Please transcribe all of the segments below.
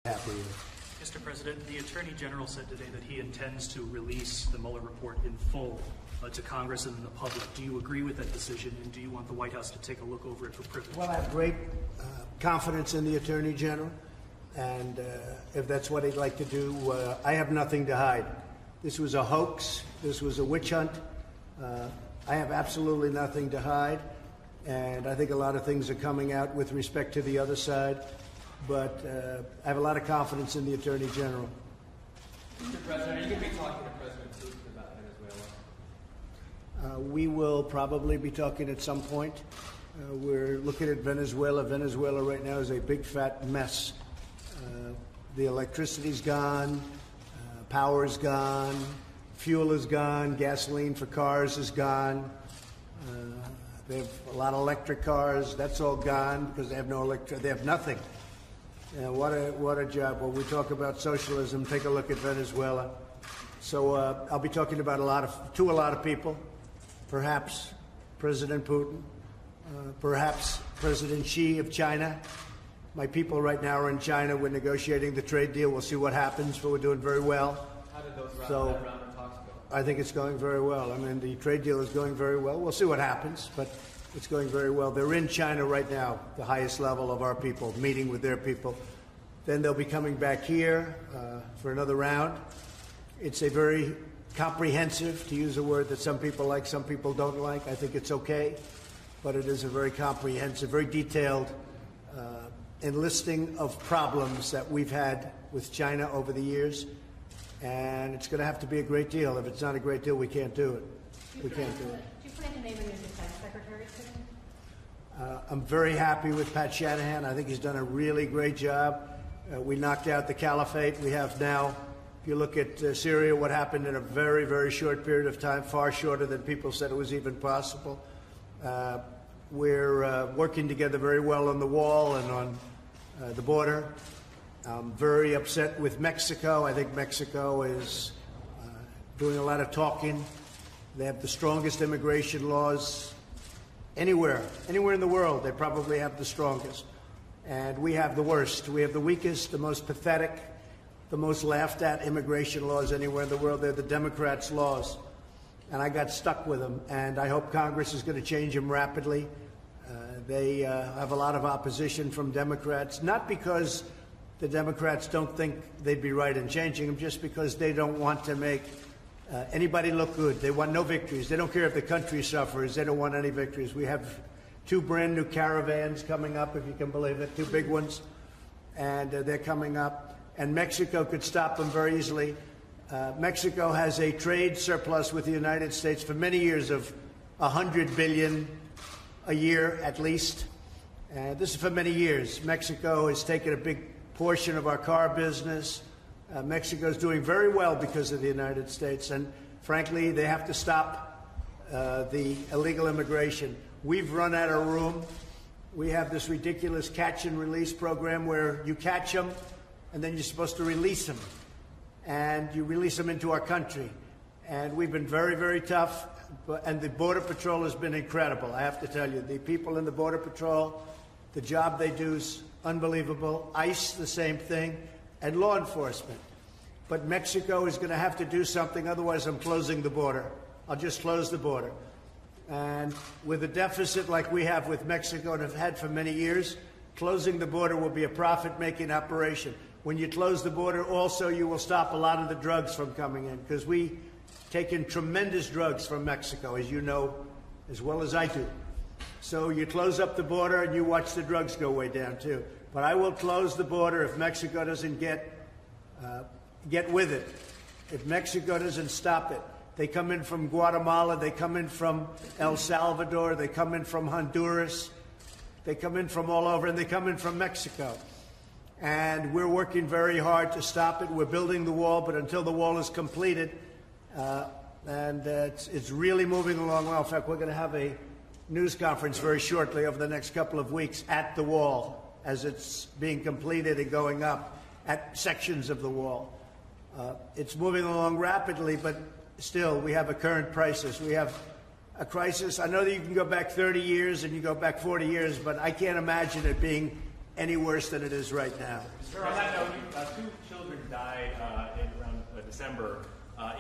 happy with. Mr. President, the Attorney General said today that he intends to release the Mueller report in full to Congress and the public. Do you agree with that decision, and do you want the White House to take a look over it for privilege? Well, I have great confidence in the Attorney General, and if that's what he'd like to do, I have nothing to hide. This was a hoax. This was a witch hunt. I have absolutely nothing to hide, and I think a lot of things are coming out with respect to the other side, but I have a lot of confidence in the Attorney General. Mr. President, are you going to be talking to President Putin about Venezuela? We will probably be talking at some point. We're looking at Venezuela. Venezuela right now is a big fat mess. The electricity's gone, power's gone, fuel is gone, gasoline for cars is gone. They have a lot of electric cars. That's all gone because they have no electric. They have nothing. What a job. When we talk about socialism, take a look at Venezuela. So I'll be talking about a lot of people, perhaps President Putin, perhaps President Xi of China. My people right now are in China. We're negotiating the trade deal. We'll see what happens, but we're doing very well. How did that round of talks go? I think it's going very well. I mean, the trade deal is going very well. We'll see what happens, but it's going very well. They're in China right now, the highest level of our people, meeting with their people. Then they'll be coming back here for another round. It's a very comprehensive, to use a word that some people like, some people don't like. I think it's okay, but it is a very comprehensive, very detailed enlisting of problems that we've had with China over the years, and it's going to have to be a great deal. If it's not a great deal, we can't do it. We can't do it. Do you plan to name a new defense secretary soon? I'm very happy with Pat Shanahan. I think he's done a really great job. We knocked out the caliphate. We have now, if you look at Syria, what happened in a very, very short period of time, far shorter than people said it was even possible. We're working together very well on the wall and on the border. I'm very upset with Mexico. I think Mexico is doing a lot of talking. They have the strongest immigration laws anywhere in the world. They probably have the strongest. And we have the worst. We have the weakest, the most pathetic, the most laughed at immigration laws anywhere in the world. They're the Democrats' laws. And I got stuck with them. And I hope Congress is going to change them rapidly. They have a lot of opposition from Democrats, not because the Democrats don't think they'd be right in changing them, just because they don't want to make anybody look good. They want no victories. They don't care if the country suffers. They don't want any victories. We have 2 brand new caravans coming up, if you can believe it, 2 big ones, and they're coming up. And Mexico could stop them very easily. Mexico has a trade surplus with the United States for many years of $100 billion a year at least. This is for many years. Mexico has taken a big portion of our car business. Mexico is doing very well because of the United States, and frankly, they have to stop the illegal immigration. We've run out of room. We have this ridiculous catch and release program where you catch them, and then you're supposed to release them, and you release them into our country. And we've been very, very tough, and the Border Patrol has been incredible. I have to tell you, the people in the Border Patrol, the job they do is unbelievable. ICE, the same thing, and law enforcement. But Mexico is going to have to do something, otherwise I'm closing the border. I'll just close the border. And with a deficit like we have with Mexico and have had for many years, closing the border will be a profit-making operation. When you close the border, also, you will stop a lot of the drugs from coming in, because we take in tremendous drugs from Mexico, as you know, as well as I do. So you close up the border and you watch the drugs go way down, too. But I will close the border if Mexico doesn't get with it. If Mexico doesn't stop it. They come in from Guatemala. They come in from El Salvador. They come in from Honduras. They come in from all over, and they come in from Mexico. And we're working very hard to stop it. We're building the wall, but until the wall is completed, it's really moving along well. In fact, we're going to have a news conference very shortly over the next couple of weeks at the wall as it's being completed and going up at sections of the wall. It's moving along rapidly, but still we have a current crisis. We have a crisis. I know that you can go back 30 years and you go back 40 years, but I can't imagine it being any worse than it is right now. Sir, on that note, December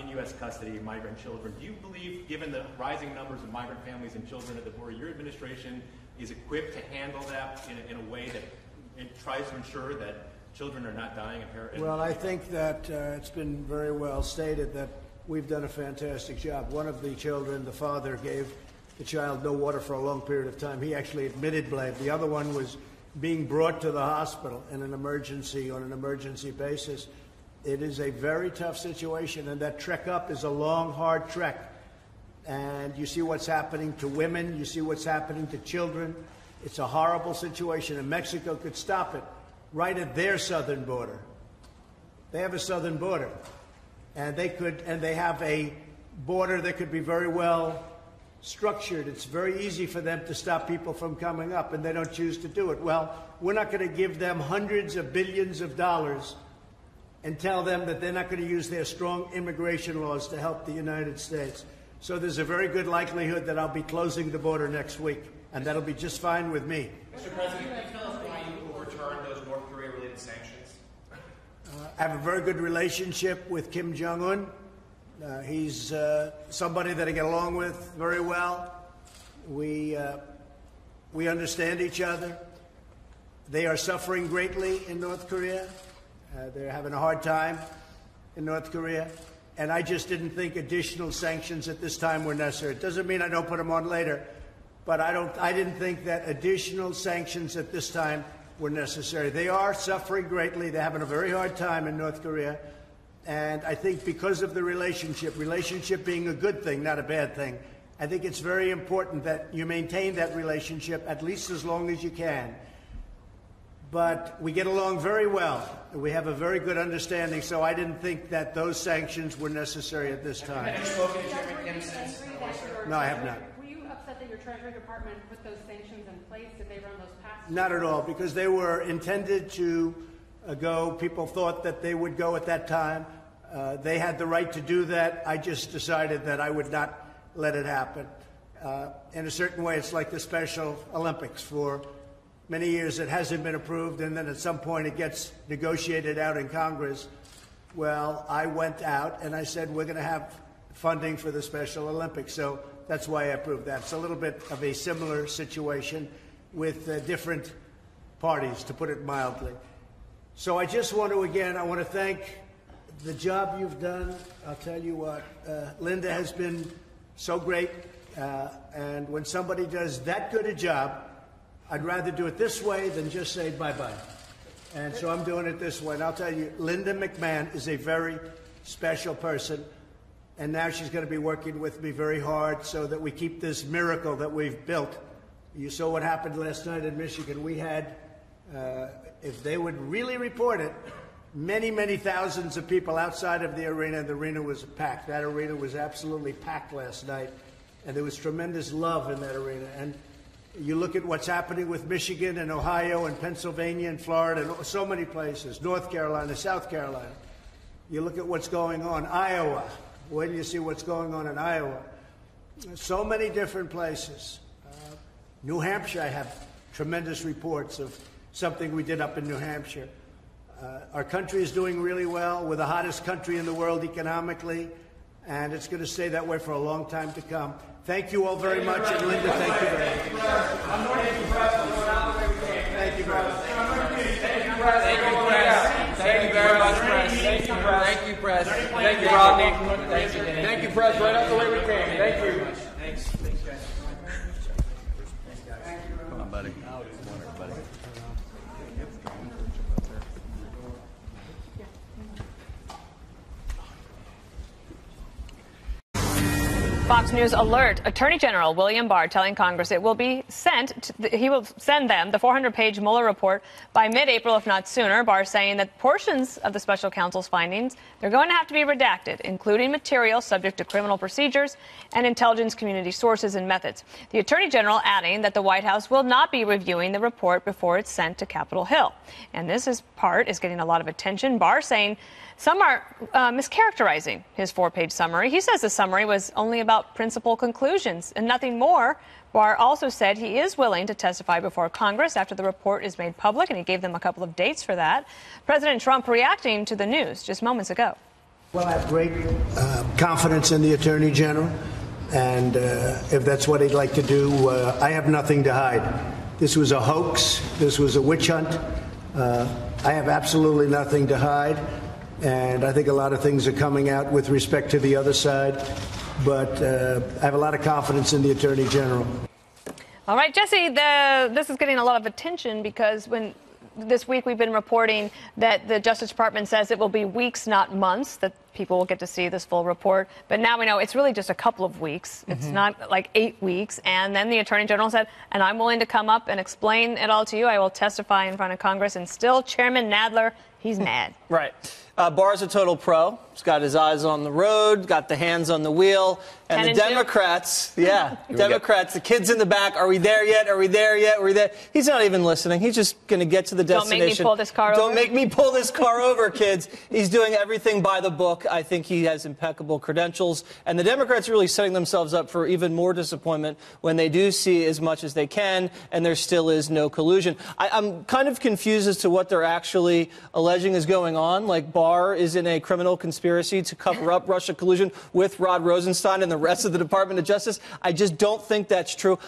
in U.S. custody migrant children. Do you believe, given the rising numbers of migrant families and children at the border, your administration is equipped to handle that in a way that it tries to ensure that children are not dying of heroin? Well, I think that it's been very well stated that we've done a fantastic job. One of the children, the father gave the child no water for a long period of time. He actually admitted blame. The other one was being brought to the hospital in an emergency, on an emergency basis. It is a very tough situation, and that trek up is a long, hard trek. And you see what's happening to women, you see what's happening to children. It's a horrible situation, and Mexico could stop it right at their southern border. They have a southern border, and they have a border that could be very well structured. It's very easy for them to stop people from coming up, and they don't choose to do it. Well, we're not going to give them hundreds of billions of dollars and tell them that they're not going to use their strong immigration laws to help the United States. So there's a very good likelihood that I'll be closing the border next week, and that'll be just fine with me. Mr. President, can you tell us why you overturned those North Korea-related sanctions? I have a very good relationship with Kim Jong-un. He's somebody that I get along with very well. We understand each other. They are suffering greatly in North Korea. They're having a hard time in North Korea. And I just didn't think additional sanctions at this time were necessary. It doesn't mean I don't put them on later, but I didn't think that additional sanctions at this time were necessary. They are suffering greatly. They're having a very hard time in North Korea. And I think because of the relationship being a good thing, not a bad thing, I think it's very important that you maintain that relationship at least as long as you can. But we get along very well. We have a very good understanding, so I didn't think that those sanctions were necessary at this time. Have you spoken to Chairman Kim since? No, I have not. Were you upset that your Treasury Department put those sanctions in place? Did they run those past? Not at all, because they were intended to go. People thought that they would go at that time. They had the right to do that. I just decided that I would not let it happen. In a certain way, it's like the Special Olympics. For many years it hasn't been approved, and then at some point it gets negotiated out in Congress. Well, I went out and I said we're going to have funding for the Special Olympics, so that's why I approved that. It's a little bit of a similar situation with different parties, to put it mildly. So I just want to, again, I want to thank the job you've done. I'll tell you what, Linda has been so great, and when somebody does that good a job, I'd rather do it this way than just say bye-bye. And so I'm doing it this way. And I'll tell you, Linda McMahon is a very special person. And now she's going to be working with me very hard so that we keep this miracle that we've built. You saw what happened last night in Michigan. We had, if they would really report it, many, many thousands of people outside of the arena. The arena was packed. That arena was absolutely packed last night. And there was tremendous love in that arena. And you look at what's happening with Michigan and Ohio and Pennsylvania and Florida and so many places, North Carolina, South Carolina. You look at what's going on, Iowa. When you see what's going on in Iowa, so many different places. New Hampshire, I have tremendous reports of something we did up in New Hampshire. Our country is doing really well. We're the hottest country in the world economically, and it's going to stay that way for a long time to come. Thank you all very much, and Linda, thank you very much. Thank you very much. Thank you very much, Press. Thank you, Press. Thank you, Press. Thank you, Rodney. Thank you, Press. Right up the way we came. Thank you. Thanks. Thanks, guys. Come on, buddy. Fox News alert. Attorney General William Barr telling Congress it will be sent. He will send them the 400-page Mueller report by mid-April, if not sooner. Barr saying that portions of the special counsel's findings they're going to have to be redacted, including material subject to criminal procedures and intelligence community sources and methods. The Attorney General adding that the White House will not be reviewing the report before it's sent to Capitol Hill. And this part is getting a lot of attention. Barr saying some are mischaracterizing his 4-page summary. He says the summary was only about principal conclusions and nothing more. Barr also said he is willing to testify before Congress after the report is made public, and he gave them a couple of dates for that. President Trump reacting to the news just moments ago. Well, I have great confidence in the Attorney General, and if that's what he'd like to do, I have nothing to hide. This was a hoax. This was a witch hunt. I have absolutely nothing to hide, and I think a lot of things are coming out with respect to the other side, but I have a lot of confidence in the Attorney General. All right, Jesse, this is getting a lot of attention because this week we've been reporting that the Justice Department says it will be weeks, not months, that people will get to see this full report. But now we know it's really just a couple of weeks. It's not like 8 weeks. And then the Attorney General said, and I'm willing to come up and explain it all to you. I will testify in front of Congress. And still, Chairman Nadler, he's mad. Right. Barr's a total pro. He's got his eyes on the road, got the hands on the wheel. And the Democrats, Democrats, the kids in the back, are we there yet? Are we there yet? Are we there? He's not even listening. He's just going to get to the destination. Don't make me pull this car over. Don't make me pull this car over, kids. He's doing everything by the book. I think he has impeccable credentials. And the Democrats are really setting themselves up for even more disappointment when they do see as much as they can, and there still is no collusion. I'm kind of confused as to what they're actually alleging is going on. Like, Barr is in a criminal conspiracy to cover up Russia collusion with Rod Rosenstein and the rest of the Department of Justice. I just don't think that's true.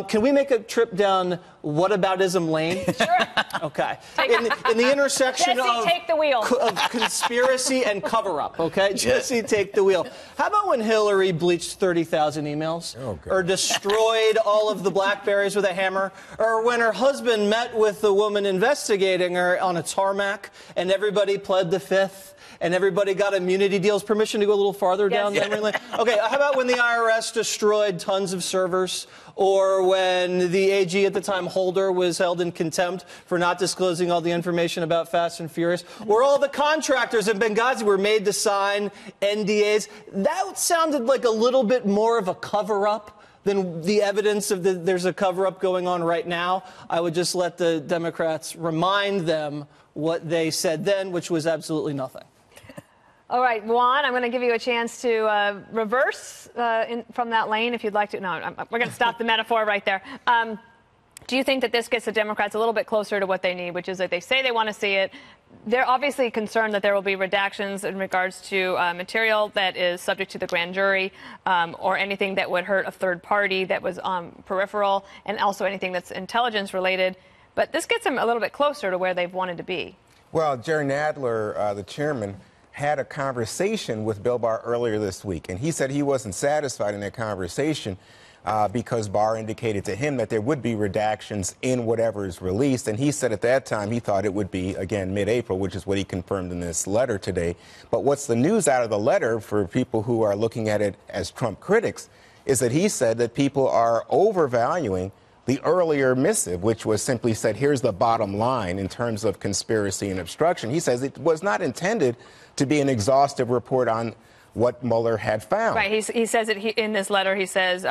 Can we make a trip down whataboutism lane? Sure. Okay. In the intersection Jesse, take the wheel. Of conspiracy and cover-up, okay? Jesse, take the wheel. How about when Hillary bleached 30,000 emails? Oh, God. Or destroyed all of the BlackBerries with a hammer? Or when her husband met with the woman investigating her on a tarmac and everybody pled the fifth? And everybody got immunity deals, permission to go a little farther down memory lane. Okay, how about when the IRS destroyed tons of servers? Or when the AG at the time, Holder, was held in contempt for not disclosing all the information about Fast and Furious? Or all the contractors in Benghazi were made to sign NDAs? That sounded like a little bit more of a cover-up than the evidence of there's a cover-up going on right now. I would just let the Democrats remind them what they said then, which was absolutely nothing. All right, Juan, I'm going to give you a chance to reverse from that lane if you'd like to. No, we're going to stop the metaphor right there. Do you think that this gets the Democrats a little bit closer to what they need, which is that they say they want to see it? They're obviously concerned that there will be redactions in regards to material that is subject to the grand jury or anything that would hurt a third party that was peripheral, and also anything that's intelligence related. But this gets them a little bit closer to where they've wanted to be. Well, Jerry Nadler, the chairman, had a conversation with Bill Barr earlier this week, and he said he wasn't satisfied in that conversation because Barr indicated to him that there would be redactions in whatever is released, and he said at that time he thought it would be, again, mid-April, which is what he confirmed in this letter today. But what's the news out of the letter for people who are looking at it as Trump critics is that he said that people are overvaluing the earlier missive, which was simply said, here's the bottom line in terms of conspiracy and obstruction. He says it was not intended to be an exhaustive report on what Mueller had found. Right. He says it in this letter. He says,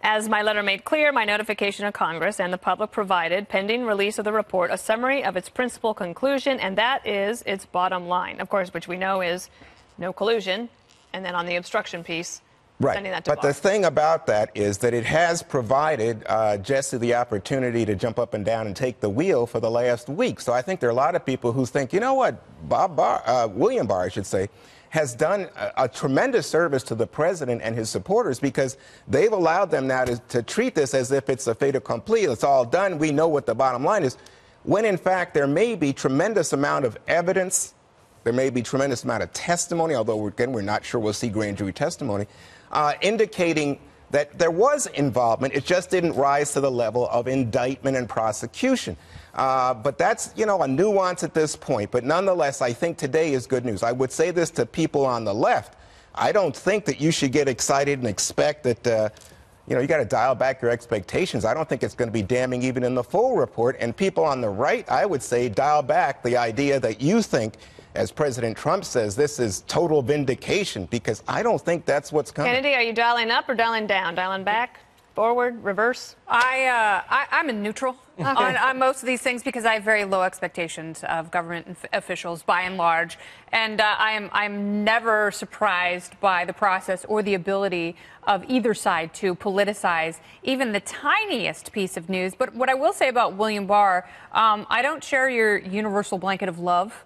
as my letter made clear, my notification of Congress and the public provided, pending release of the report, a summary of its principal conclusion, and that is its bottom line, of course, which we know is no collusion. And then on the obstruction piece, sending that to But Barr. the thing about that is that it has provided Jesse the opportunity to jump up and down and take the wheel for the last week. So I think there are a lot of people who think, you know what, William Barr, I should say, has done a tremendous service to the president and his supporters because they've allowed them now to treat this as if it's a fait accompli. It's all done. We know what the bottom line is. When, in fact, there may be tremendous amount of evidence. There may be tremendous amount of testimony, although, again, we're not sure we'll see grand jury testimony, indicating that there was involvement. It just didn't rise to the level of indictment and prosecution. But that's, you know, a nuance at this point. But nonetheless, I think today is good news. I would say this to people on the left. I don't think that you should get excited and expect that, you know, you got to dial back your expectations. I don't think it's going to be damning even in the full report. And people on the right, I would say, dial back the idea that you think, as President Trump says, this is total vindication, because I don't think that's what's coming. Kennedy, are you dialing up or dialing down? Dialing back? Forward? Reverse? I'm in neutral on most of these things because I have very low expectations of government officials by and large. And I'm never surprised by the process or the ability of either side to politicize even the tiniest piece of news. But what I will say about William Barr, I don't share your universal blanket of love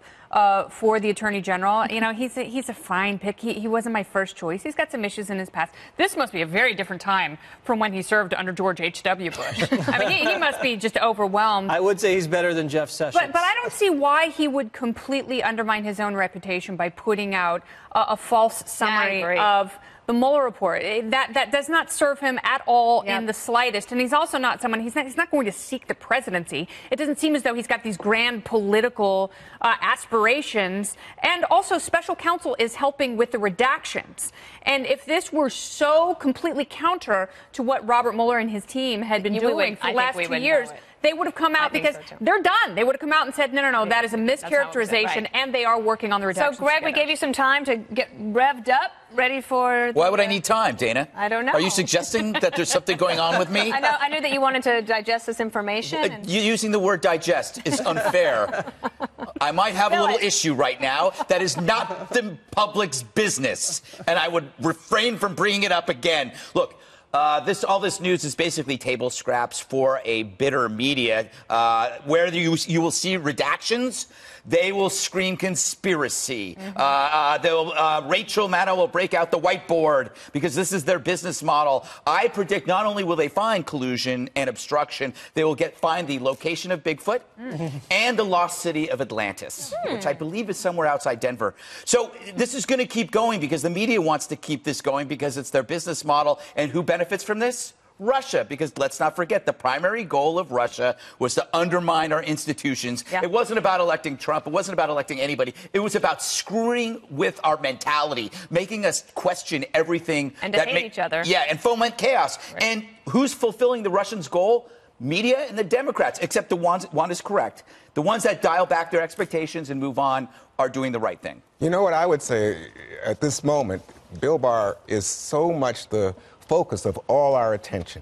for the Attorney General. You know, he's a fine pick. He wasn't my first choice. He's got some issues in his past. This must be a very different time from when he served under George H.W. Bush. I mean, he must be just overwhelmed. I would say he's better than Jeff Sessions. But I don't see why he would completely undermine his own reputation by putting out a false summary of the Mueller report. That does not serve him at all in the slightest. And he's also not someone, he's not going to seek the presidency. It doesn't seem as though he's got these grand political aspirations. And also, special counsel is helping with the redactions. And if this were so completely counter to what Robert Mueller and his team had been doing for the last 2 years, they would have come out because they're done. They would have come out and said, no, that is a mischaracterization, and they are working on the redactions. So, Greg, we gave you some time to get revved up, ready for... Why would I need time, Dana? I don't know. Are you suggesting that there's something going on with me? I knew that you wanted to digest this information. You using the word digest is unfair. I might have a little issue right now that is not the public's business, and I would refrain from bringing it up again. Look, all this news is basically table scraps for a bitter media. Where you will see redactions, they will scream conspiracy. Rachel Maddow will break out the whiteboard because this is their business model. I predict not only will they find collusion and obstruction, they will find the location of Bigfoot and the lost city of Atlantis, which I believe is somewhere outside Denver. So this is going to keep going because the media wants to keep this going because it's their business model. And who benefits from this? Russia, because let's not forget the primary goal of Russia was to undermine our institutions. It wasn't about electing Trump. It wasn't about electing anybody. It was about screwing with our mentality, making us question everything. And to hate each other. Yeah, and foment chaos. Right. And who's fulfilling the Russians' goal? Media and the Democrats, except one is correct. The ones that dial back their expectations and move on are doing the right thing. You know what I would say at this moment, Bill Barr is so much the focus of all our attention.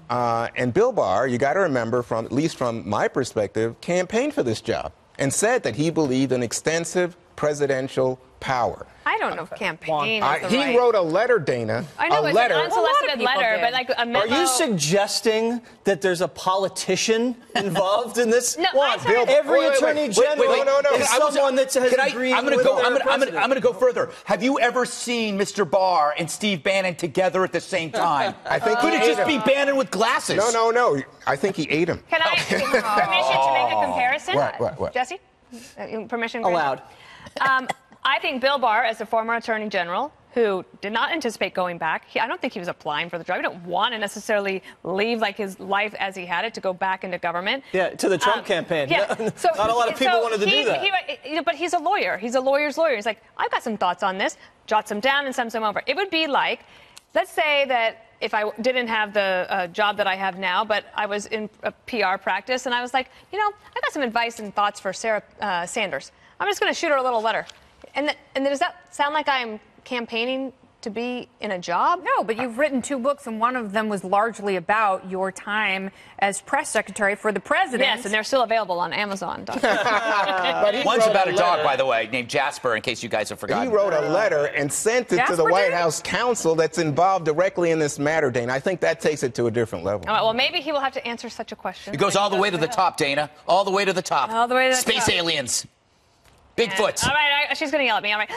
And Bill Barr, you got to remember, at least from my perspective, campaigned for this job and said that he believed in extensive presidential power. I don't know if campaign is He wrote a letter, Dana. I know, a letter. It's an unsolicited letter, but like a memo. Are you suggesting that there's a politician involved in this? No, every attorney general is someone that has agreed with their president. I'm going to go further. Have you ever seen Mr. Barr and Steve Bannon together at the same time? I think could it just be Bannon with glasses? No. I think he ate him. Can I permission to make a comparison? What? Jesse? Permission? Allowed. I think Bill Barr, as a former attorney general who did not anticipate going back, I don't think he was applying for the job. He don't want to necessarily leave like his life as he had it to go back into government. Yeah, to the Trump campaign. Yeah. So, not a lot of people wanted to do that. But he's a lawyer. He's a lawyer's lawyer. He's like, I've got some thoughts on this, jots them down and sends them over. It would be like, let's say that if I didn't have the job that I have now, but I was in a PR practice, and I was like, I got some advice and thoughts for Sarah Sanders. I'm just going to shoot her a little letter. And does that sound like I'm campaigning to be in a job? No, but you've written 2 books, and one of them was largely about your time as press secretary for the president. Yes, and they're still available on Amazon. One's about a dog, by the way, named Jasper, in case you guys have forgotten. He wrote a letter and sent it to the White House counsel that's involved directly in this matter, Dana. I think that takes it to a different level. All right, well, maybe he will have to answer such a question. It goes all the way to the top, Dana. All the way to the top. All the way to the top. Space aliens. Bigfoot. All right, she's going to yell at me. All right.